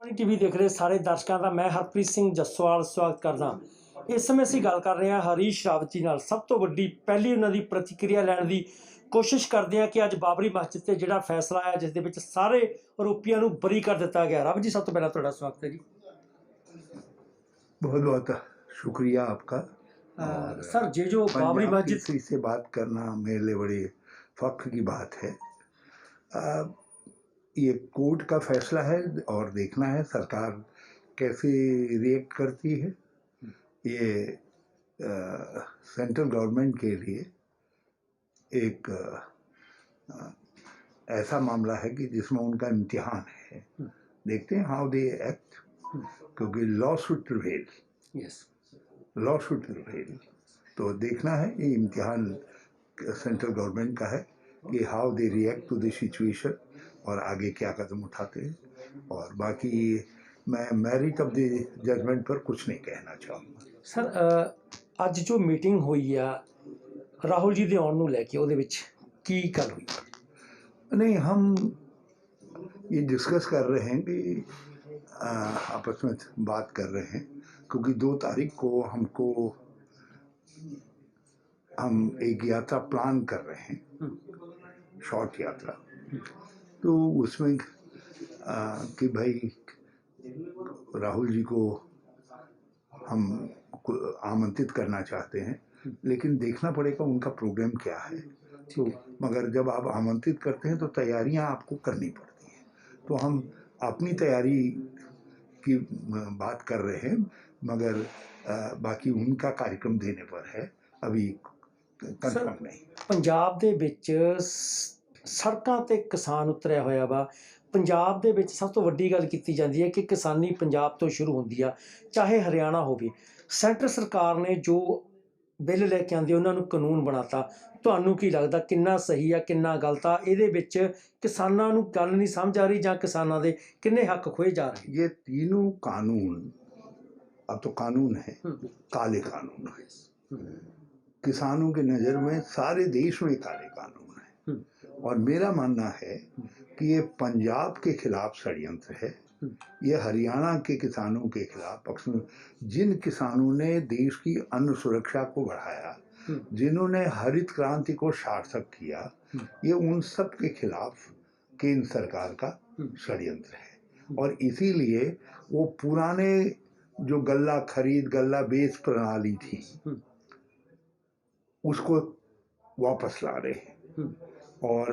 TV देख रहे ਸਾਰੇ ਦਰਸ਼ਕਾਂ ਦਾ ਮੈਂ ਹਰਪ੍ਰੀਤ ਸਿੰਘ ਜੱਸੋਵਾਲ ਸਵਾਗਤ ਕਰਦਾ। ਇਸ ਸਮੇਂ ਅਸੀਂ ਗੱਲ ਕਰ ਰਹੇ ਹਾਂ ਹਰੀਸ਼ ਰਾਵਤ ਜੀ ਨਾਲ। ਸਭ ਤੋਂ ਵੱਡੀ ਪਹਿਲੀ ਉਹਨਾਂ ਦੀ ਪ੍ਰਤੀਕਿਰਿਆ ਲੈਣ ਦੀ ਕੋਸ਼ਿਸ਼ ਕਰਦੇ ਹਾਂ ਕਿ ਅੱਜ ਬਾਬਰੀ ਮਸਜਿਦ ਤੇ ਜਿਹੜਾ ਫੈਸਲਾ ਆਇਆ ਜਿਸ ਦੇ ਵਿੱਚ ਸਾਰੇ ਆਰੋਪੀਆਂ ਨੂੰ ਬਰੀ ਕਰ ਦਿੱਤਾ ਗਿਆ। ਰਾਵਤ ਜੀ ਸਭ ਤੋਂ ਪਹਿਲਾਂ ਤੁਹਾਡਾ ਸਵਾਗਤ है जी। बहुत बहुत शुक्रिया आपका। सर ये जो बाबरी मस्जिद किसी से बात करना मेरे लिए बड़ी फख्र की बात है। ये कोर्ट का फैसला है और देखना है सरकार कैसे रिएक्ट करती है। ये सेंट्रल गवर्नमेंट के लिए एक ऐसा मामला है कि जिसमें उनका इम्तिहान है। देखते हैं हाउ दे एक्ट, क्योंकि law should prevail. Yes law should prevail. तो देखना है, ये इम्तिहान सेंट्रल गवर्नमेंट का है कि how they react to the situation और आगे क्या कदम उठाते हैं। और बाकी मैं मेरिट ऑफ द जजमेंट पर कुछ नहीं कहना चाहूँगा। सर ਅੱਜ जो मीटिंग हुई आ राहुल जी ਦੇ ਆਉਣ ਨੂੰ ਲੈ ਕੇ ਉਹਦੇ ਵਿੱਚ ਕੀ ਗੱਲ ਹੋਈ? नहीं, हम ये डिस्कस कर रहे हैं कि आपस में बात कर रहे हैं, क्योंकि 2 तारीख को हम एक यात्रा प्लान कर रहे हैं, शॉर्ट यात्रा। तो उसमें कि भाई राहुल जी को हम आमंत्रित करना चाहते हैं, लेकिन देखना पड़ेगा उनका प्रोग्राम क्या है। तो मगर जब आप आमंत्रित करते हैं तो तैयारियां आपको करनी पड़ती हैं। तो हम अपनी तैयारी की बात कर रहे हैं, मगर बाकी उनका कार्यक्रम देने पर है, अभी कंफर्म नहीं। ਪੰਜਾਬ ਦੇ ਵਿੱਚ ਸੜਕਾਂ ਤੇ ਕਿਸਾਨ ਉਤਰਿਆ ਹੋਇਆ ਵਾ। ਪੰਜਾਬ ਦੇ ਵਿੱਚ ਸਭ ਤੋਂ ਵੱਡੀ ਗੱਲ ਕੀਤੀ ਜਾਂਦੀ ਹੈ ਕਿ ਕਿਸਾਨੀ ਪੰਜਾਬ ਤੋਂ ਸ਼ੁਰੂ ਹੁੰਦੀ ਆ, ਚਾਹੇ ਹਰਿਆਣਾ ਹੋਵੇ। ਸੈਂਟਰ ਸਰਕਾਰ ਨੇ ਜੋ ਬਿੱਲ ਲੈ ਕੇ ਆਂਦੇ ਉਹਨਾਂ ਨੂੰ ਕਾਨੂੰਨ ਬਣਾਤਾ। ਤੁਹਾਨੂੰ ਕੀ ਲੱਗਦਾ ਕਿੰਨਾ ਸਹੀ ਆ ਕਿੰਨਾ ਗਲਤ ਆ? ਇਹਦੇ ਵਿੱਚ ਕਿਸਾਨਾਂ ਨੂੰ ਗੱਲ ਨਹੀਂ ਸਮਝ ਆ ਰਹੀ ਜਾਂ ਕਿਸਾਨਾਂ ਦੇ ਕਿੰਨੇ ਹੱਕ ਖੋਏ ਜਾ ਰਹੇ? ये तीनों कानून अब तो कानून है, काले कानून है। किसानों की नज़र में सारे देश में काले कानून है। और मेरा मानना है कि ये पंजाब के खिलाफ षड्यंत्र है। ये हरियाणा के किसानों के खिलाफ, जिन किसानों ने देश की अन्न सुरक्षा को बढ़ाया, जिन्होंने हरित क्रांति को सार्थक किया, ये उन सब के खिलाफ केंद्र सरकार का षड्यंत्र है। और इसीलिए वो पुराने जो गल्ला खरीद गल्ला बेच प्रणाली थी उसको वापस ला रहे हैं। और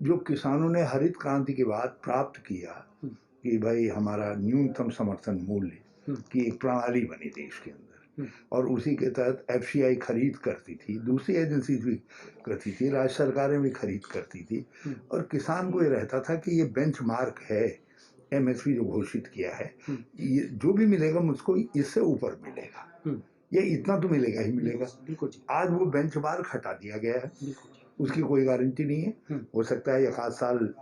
जो किसानों ने हरित क्रांति के बाद प्राप्त किया कि भाई हमारा न्यूनतम समर्थन मूल्य की एक प्रणाली बनी देश के अंदर, और उसी के तहत FCI खरीद करती थी, दूसरी एजेंसी भी करती थी, राज्य सरकारें भी खरीद करती थी। और किसान को ये रहता था कि ये बेंचमार्क है, MSP जो घोषित किया है, ये जो भी मिलेगा मुझको इससे ऊपर मिलेगा, ये इतना तो मिलेगा ही मिलेगा। आज वो बेंचमार्क हटा दिया गया है, उसकी कोई गारंटी नहीं है। हो सकता है 1 आध साल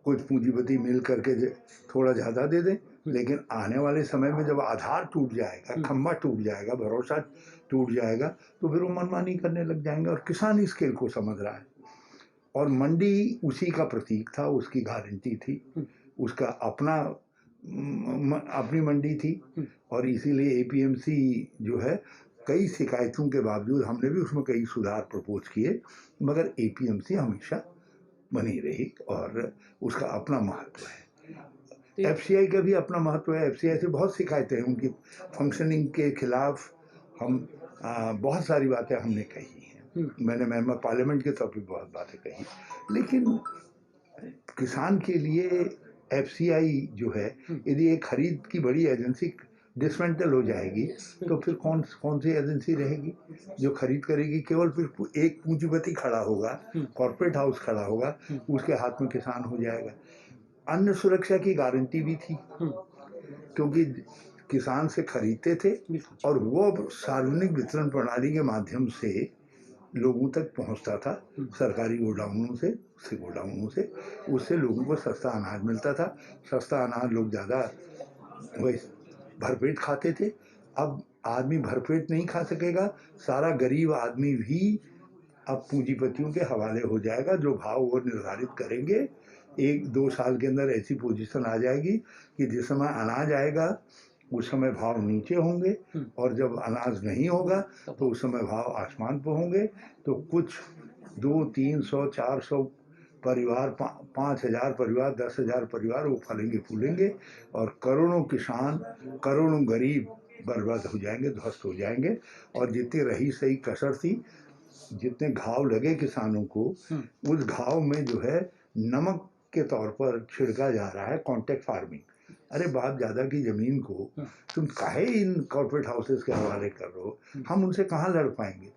कुछ पूंजीपति मिल करके थोड़ा ज़्यादा दे दें, लेकिन आने वाले समय में जब आधार टूट जाएगा, खम्भा टूट जाएगा, भरोसा टूट जाएगा, तो फिर वो मनमानी करने लग जाएंगे। और किसान इस खेल को समझ रहा है। और मंडी उसी का प्रतीक था, उसकी गारंटी थी, उसका अपनी मंडी थी। और इसीलिए APMC जो है, कई शिकायतों के बावजूद हमने भी उसमें कई सुधार प्रपोज किए, मगर APMC हमेशा बनी रही और उसका अपना महत्व है। FCI का भी अपना महत्व है। FCI से बहुत शिकायतें हैं, उनकी फंक्शनिंग के खिलाफ हम बहुत सारी बातें हमने कही हैं। मैंने मेंबर पार्लियामेंट के तौर पर बहुत बातें कही, लेकिन किसान के लिए FCI जो है, यदि एक खरीद की बड़ी एजेंसी डिसमेंटल हो जाएगी तो फिर कौन सी एजेंसी रहेगी जो खरीद करेगी? केवल फिर एक पूंजीपति खड़ा होगा, कॉर्पोरेट हाउस खड़ा होगा, उसके हाथ में किसान हो जाएगा। अन्न सुरक्षा की गारंटी भी थी, क्योंकि किसान से खरीदते थे और वो सार्वजनिक वितरण प्रणाली के माध्यम से लोगों तक पहुंचता था, सरकारी गोडाउनों से, उससे लोगों को सस्ता अनाज मिलता था। सस्ता अनाज लोग ज़्यादा भरपेट खाते थे। अब आदमी भरपेट नहीं खा सकेगा, सारा गरीब आदमी भी अब पूंजीपतियों के हवाले हो जाएगा। जो भाव वो निर्धारित करेंगे एक दो साल के अंदर ऐसी पोजीशन आ जाएगी कि जिस समय अनाज आएगा उस समय भाव नीचे होंगे, और जब अनाज नहीं होगा तो उस समय भाव आसमान पर होंगे। तो कुछ 200-300-400 परिवार, 5,000 परिवार, 10,000 परिवार वो फलेंगे फूलेंगे, और करोड़ों किसान, करोड़ों गरीब बर्बाद हो जाएंगे, ध्वस्त हो जाएंगे। और जितनी रही सही कसर थी, जितने घाव लगे किसानों को, उस घाव में जो है नमक के तौर पर छिड़का जा रहा है कॉन्ट्रैक्ट फार्मिंग। अरे बाप दादा की ज़मीन को तुम काहे इन कॉर्पोरेट हाउसेस के हवाले कर रहे हो? हम उनसे कहाँ लड़ पाएंगे?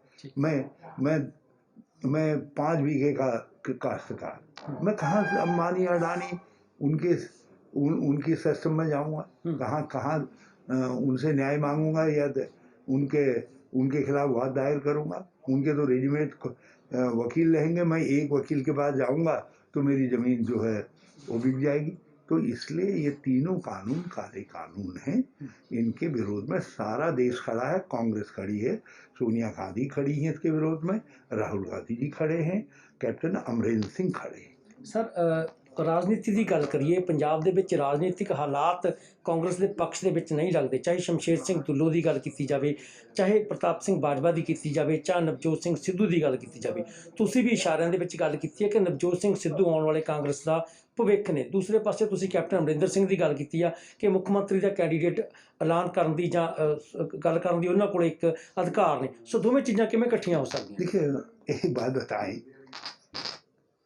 मैं 5 बीघे का काश्तकार, मैं कहाँ से अंबानी अडानी उनकी सिस्टम में जाऊँगा? कहाँ उनसे न्याय मांगूंगा या उनके खिलाफ वाद दायर करूँगा? उनके तो रेडीमेड वकील रहेंगे, मैं एक वकील के पास जाऊँगा तो मेरी ज़मीन जो है वो बिक जाएगी। तो इसलिए ये तीनों कानून काले कानून हैं, इनके विरोध में सारा देश खड़ा है। कांग्रेस खड़ी है, सोनिया गांधी खड़ी हैं इसके विरोध में, राहुल गांधी जी खड़े हैं, कैप्टन अमरिंदर सिंह खड़े हैं। सर राजनीति की गल करिए, पंजाब दे विच राजनीतिक हालात कांग्रेस के पक्ष के विच नहीं लगते, चाहे शमशेर सिंह दुल्लो की गल की जाए, चाहे प्रताप सिंह बाजवा की जाए, चाहे नवजोत सिंह सिद्धू की गल की जाए। तुसीं भी इशारिਆਂ ਦੇ ਵਿੱਚ गल की है कि नवजोत सिंह सिद्धू आने वाले कांग्रेस का भविख ने। दूसरे पासे तुसीं कैप्टन अमरिंदर सिंह की गल की है कि मुख्य मंत्री का कैंडीडेट ऐलान करने की जां गल करने की उन्हां कोल एक अधिकार ने। सो दोवें चीज़ां किवें इकट्ठियां हो सकदियां? देखिए एक बात बताएं,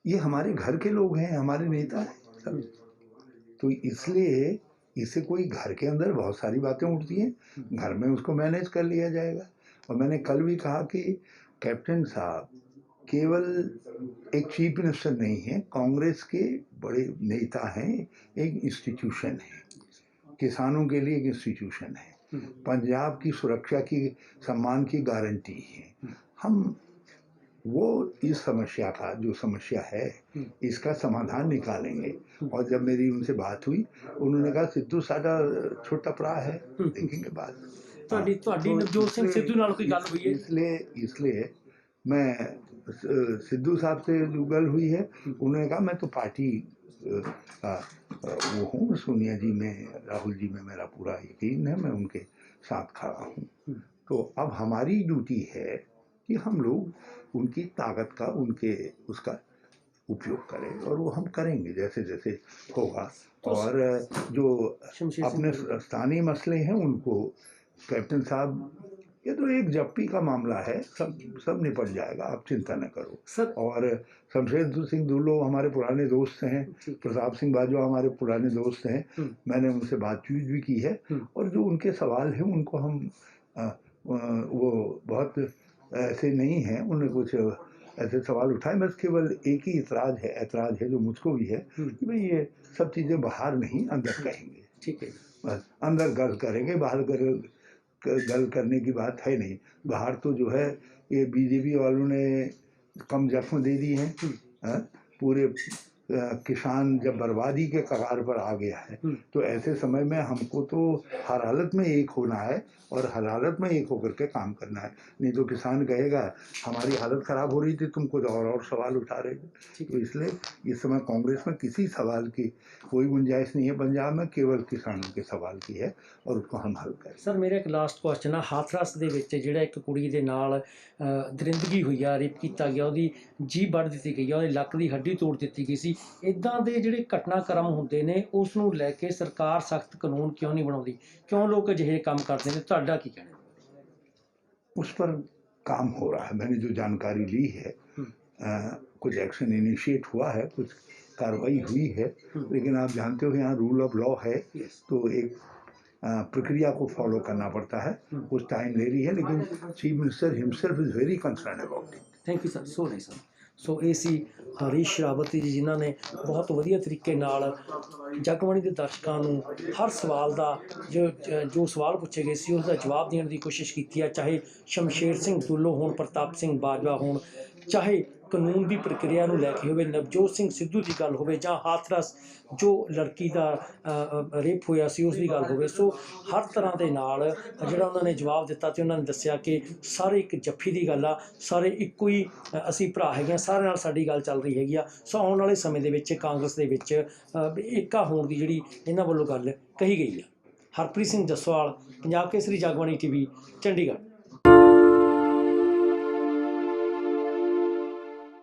ये हमारे घर के लोग हैं, हमारे नेता हैं सब। तो इसलिए इससे कोई घर के अंदर बहुत सारी बातें उठती हैं, घर में उसको मैनेज कर लिया जाएगा। और मैंने कल भी कहा कि कैप्टन साहब केवल एक चीफ मिनिस्टर नहीं है, कांग्रेस के बड़े नेता हैं, एक इंस्टीट्यूशन है, किसानों के लिए एक इंस्टीट्यूशन है, पंजाब की सुरक्षा की, सम्मान की गारंटी है। हम वो इस समस्या का जो समस्या है इसका समाधान निकालेंगे। और जब मेरी उनसे बात हुई, उन्होंने कहा सिद्धू साडा छोटा भरा है, देखेंगे बात। ਤੁਹਾਡੀ ਨਵਜੋਤ ਸਿੰਘ ਸਿੱਧੂ ਨਾਲ कोई गल हुई है? इसलिए मैं सिद्धू साहब से जो गल हुई है, उन्होंने कहा मैं तो पार्टी वो हूँ, सोनिया जी में, राहुल जी में मेरा पूरा यकीन है, मैं उनके साथ खड़ा हूँ। तो अब हमारी ड्यूटी है कि हम लोग उनकी ताकत का, उनके उसका उपयोग करें, और वो हम करेंगे जैसे जैसे होगा। और जो अपने स्थानीय मसले हैं उनको कैप्टन साहब, ये तो एक जप्पी का मामला है, सब निपट जाएगा, आप चिंता न करो सर। और शमशेर सिंह दुल्लो हमारे पुराने दोस्त हैं, प्रताप सिंह बाजवा हमारे पुराने दोस्त हैं, मैंने उनसे बातचीत भी की है। और जो उनके सवाल हैं उनको हम वो बहुत ऐसे नहीं हैं, उन्होंने कुछ ऐसे सवाल उठाए। बस केवल एक ही ऐतराज़ है जो मुझको भी है कि भाई ये सब चीज़ें बाहर नहीं अंदर कहेंगे। ठीक है, बस अंदर गल करेंगे, बाहर गल करने की बात है नहीं। बाहर तो जो है ये बीजेपी वालों ने कम जख्म दे दी हैं। पूरे किसान जब बर्बादी के कगार पर आ गया है, तो ऐसे समय में हमको तो हर हालत में एक होना है और हर हालत में एक होकर के काम करना है। नहीं तो किसान कहेगा हमारी हालत ख़राब हो रही थी, तुम कुछ और सवाल उठा रहे थे। तो इसलिए इस समय कांग्रेस में किसी सवाल की कोई गुंजाइश नहीं है पंजाब में, केवल किसानों के सवाल की है और उसको हम हल करें। सर मेरा एक लास्ट क्वेश्चन है, हाथरस ਦੇ ਵਿੱਚ ਜਿਹੜਾ ਇੱਕ ਕੁੜੀ ਦੇ ਨਾਲ ਦਰਿੰਦਗੀ ਹੋਈ ਆ, ਰੇਪ ਕੀਤਾ ਗਿਆ, ਉਹਦੀ ਜੀਭ ਵੱਢ ਦਿੱਤੀ ਗਈ ਆ, ਉਹਦੀ ਲੱਕ ਦੀ ਹੱਡੀ ਤੋੜ ਦਿੱਤੀ ਗਈ ਸੀ। ਇੱਦਾਂ ਦੇ ਜਿਹੜੇ ਘਟਨਾਕ੍ਰਮ ਹੁੰਦੇ ਨੇ ਉਸ ਨੂੰ ਲੈ ਕੇ ਸਰਕਾਰ ਸਖਤ ਕਾਨੂੰਨ ਕਿਉਂ ਨਹੀਂ ਬਣਾਉਂਦੀ? ਕਿਉਂ ਲੋਕ ਅਜਿਹੇ ਕੰਮ ਕਰਦੇ ਨੇ? ਤੁਹਾਡਾ ਕੀ ਕਹਿਣਾ? उस पर काम हो रहा है, मैंने जो जानकारी ली है, कुछ एक्शन इनिशिएट हुआ है, कुछ कार्रवाई हुई है, लेकिन आप जानते हो यहाँ रूल ऑफ लॉ है, तो एक प्रक्रिया को फॉलो करना पड़ता है, कुछ टाइम ले रही है, लेकिन chief minister himself is very concern about it. Thank you sir, so नहीं सर। ਸੋ ਇਹ ਸੀ ਹਰੀਸ਼ ਰਾਵਤ ਜੀ, ਜਿਨ੍ਹਾਂ ਨੇ ਬਹੁਤ ਵਧੀਆ ਤਰੀਕੇ ਨਾਲ ਜਗਬਾਣੀ ਦੇ ਦਰਸ਼ਕਾਂ ਨੂੰ ਹਰ ਸਵਾਲ ਦਾ ਜੋ ਸਵਾਲ ਪੁੱਛੇ ਗਏ ਸੀ ਉਸ ਦਾ ਜਵਾਬ ਦੇਣ ਦੀ ਕੋਸ਼ਿਸ਼ ਕੀਤੀ ਹੈ। ਚਾਹੇ ਸ਼ਮਸ਼ੇਰ ਸਿੰਘ ਦੁੱਲੋ ਹੋਣ, ਪ੍ਰਤਾਪ ਸਿੰਘ ਬਾਜਵਾ ਹੋਣ, ਚਾਹੇ ਕਾਨੂੰਨ ਦੀ ਪ੍ਰਕਿਰਿਆ ਨੂੰ ਲੈ ਕੇ ਹੋਵੇ, ਨਵਜੋਤ ਸਿੰਘ ਸਿੱਧੂ ਦੀ ਗੱਲ ਹੋਵੇ ਜਾਂ ਹਾਥਰਸ ਜੋ ਲੜਕੀ ਦਾ ਰੇਪ ਹੋਇਆ ਸੀ ਉਸ ਦੀ ਗੱਲ ਹੋਵੇ। ਸੋ ਹਰ ਤਰ੍ਹਾਂ ਦੇ ਨਾਲ ਜਿਹੜਾ ਉਹਨਾਂ ਨੇ ਜਵਾਬ ਦਿੱਤਾ ਅਤੇ ਉਹਨਾਂ ਨੇ ਦੱਸਿਆ ਕਿ ਸਾਰੇ ਇੱਕ ਜੱਫੀ ਦੀ ਗੱਲ ਆ, ਸਾਰੇ ਇੱਕੋ ਹੀ ਅਸੀਂ ਭਰਾ ਹੈਗੇ ਹਾਂ, ਸਾਰਿਆਂ ਨਾਲ ਸਾਡੀ ਗੱਲ ਚੱਲ ਰਹੀ ਹੈਗੀ ਆ। ਸੋ ਆਉਣ ਵਾਲੇ ਸਮੇਂ ਦੇ ਵਿੱਚ ਕਾਂਗਰਸ ਦੇ ਵਿੱਚ ਏਕਾ ਹੋਣ ਦੀ ਜਿਹੜੀ ਇਹਨਾਂ ਵੱਲੋਂ ਗੱਲ ਕਹੀ ਗਈ ਆ। ਹਰਪ੍ਰੀਤ ਸਿੰਘ ਜੱਸਵਾਲ, ਪੰਜਾਬ ਕੇਸਰੀ, ਜਗਬਾਣੀ TV, ਚੰਡੀਗੜ੍ਹ।